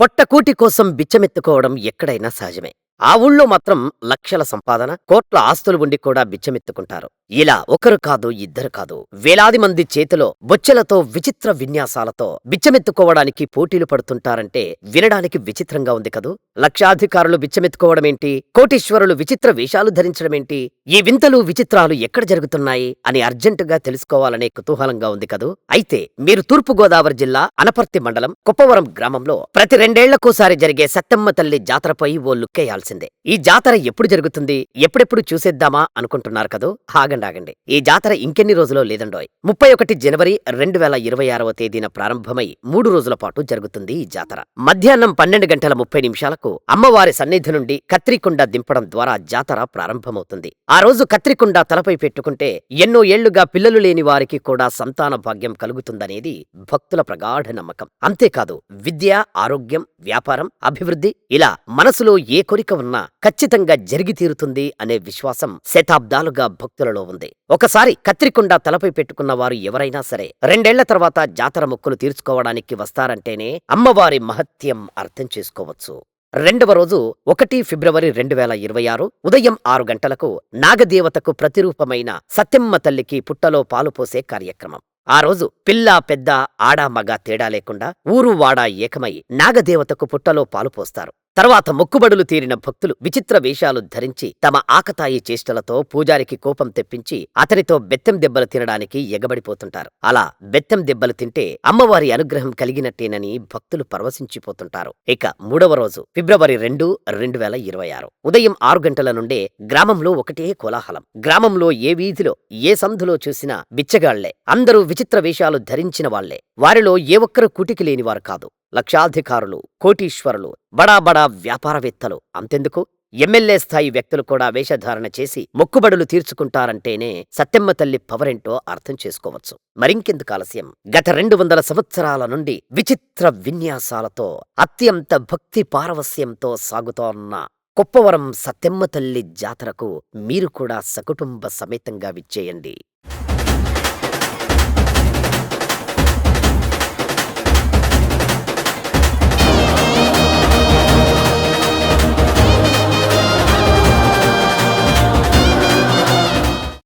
పొట్టకూటి కోసం బిచ్చమెత్తుకోవడం ఎక్కడైనా సహజమే. ఆ ఊళ్ళో మాత్రం లక్షల సంపాదన, కోట్ల ఆస్తులు ఉండి కూడా బిచ్చమెత్తుకుంటారు. ఇలా ఒకరు కాదు, ఇద్దరు కాదు, వేలాది మంది చేతిలో బొచ్చెలతో విచిత్ర విన్యాసాలతో బిచ్చమెత్తుకోవడానికి పోటీలు పడుతుంటారంటే వినడానికి విచిత్రంగా ఉంది కదూ. లక్షాధికారులు బిచ్చమెత్తుకోవడమేంటి, కోటీశ్వరులు విచిత్ర వేషాలు ధరించడమేంటి, ఈ వింతలు విచిత్రాలు ఎక్కడ జరుగుతున్నాయి అని అర్జెంటుగా తెలుసుకోవాలనే కుతూహలంగా ఉంది కదూ. అయితే మీరు తూర్పు గోదావరి జిల్లా అనపర్తి మండలం కుప్పవరం గ్రామంలో ప్రతి రెండేళ్లకోసారి జరిగే సత్తెమ్మ తల్లి జాతరపై ఓ లుక్కేయాల్సిందే. ఈ జాతర ఎప్పుడు జరుగుతుంది, ఎప్పుడెప్పుడు చూసేద్దామా అనుకుంటున్నారు కదూ. ఆగండి, ఈ జాతర ఇంకెన్ని రోజులో లేదండోయ్. 31 జనవరి 2026వ తేదీన ప్రారంభమై 3 రోజుల పాటు జరుగుతుంది ఈ జాతర. మధ్యాహ్నం 12:30 అమ్మవారి సన్నిధి నుండి కత్రికుండ దింపడం ద్వారా జాతర ప్రారంభమవుతుంది. ఆ రోజు కత్రికుండ తలపై పెట్టుకుంటే ఎన్నో ఏళ్లుగా పిల్లలు లేని వారికి కూడా సంతాన భాగ్యం కలుగుతుందనేది భక్తుల ప్రగాఢ నమ్మకం. అంతేకాదు విద్య, ఆరోగ్యం, వ్యాపారం, అభివృద్ధి ఇలా మనసులో ఏ కోరిక ఉన్నా ఖచ్చితంగా జరిగి తీరుతుంది అనే విశ్వాసం శతాబ్దాలుగా భక్తులలో ఉంది. ఒకసారి కత్రికుండ తలపై పెట్టుకున్న వారు ఎవరైనా సరే 2 ఏళ్ల తర్వాత జాతర మొక్కులు తీర్చుకోవడానికి వస్తారంటేనే అమ్మవారి మహత్యం అర్థం చేసుకోవచ్చు. రెండవ రోజు 1 ఫిబ్రవరి 2026 ఉదయం 6 గంటలకు నాగదేవతకు ప్రతిరూపమైన సత్తెమ్మ తల్లికి పుట్టలో పాలు పోసే కార్యక్రమం. ఆ రోజు పిల్ల పెద్ద, ఆడ మగ తేడా లేకుండా ఊరు వాడ ఏకమై నాగదేవతకు పుట్టలో పాలు పోస్తారు. తర్వాత మొక్కుబడులు తీరిన భక్తులు విచిత్ర వేషాలు ధరించి తమ ఆకతాయి చేష్టలతో పూజారికి కోపం తెప్పించి అతనితో బెత్తం దెబ్బలు తినడానికి ఎగబడిపోతుంటారు. అలా బెత్తం దెబ్బలు తింటే అమ్మవారి అనుగ్రహం కలిగినట్టేనని భక్తులు పరవశించిపోతుంటారు. ఇక 3వ రోజు ఫిబ్రవరి 2, 2026 ఉదయం 6 గంటల నుండే గ్రామంలో ఒకటే కోలాహలం. గ్రామంలో ఏ వీధిలో, ఏ సందులో చూసినా బిచ్చగాళ్లే. అందరూ విచిత్ర వేషాలు ధరించిన వాళ్లే. వారిలో ఏ ఒక్కరు కూటికి లేనివారు కాదు. లక్షాధికారులు, కోటీశ్వరులు, బడా వ్యాపారవేత్తలు, అంతెందుకు ఎమ్మెల్యే స్థాయి వ్యక్తులు కూడా వేషధారణ చేసి మొక్కుబడులు తీర్చుకుంటారంటేనే సత్తెమ్మ తల్లి పవరేంటో అర్థం చేసుకోవచ్చు. మరింకెందుకు ఆలస్యం, గత 200 సంవత్సరాల నుండి విచిత్ర విన్యాసాలతో అత్యంత భక్తి పారవస్యంతో సాగుతోన్న కుప్పవరం సత్తెమ్మ తల్లి జాతరకు మీరు కూడా సకుటుంబ సమేతంగా విచ్చేయండి.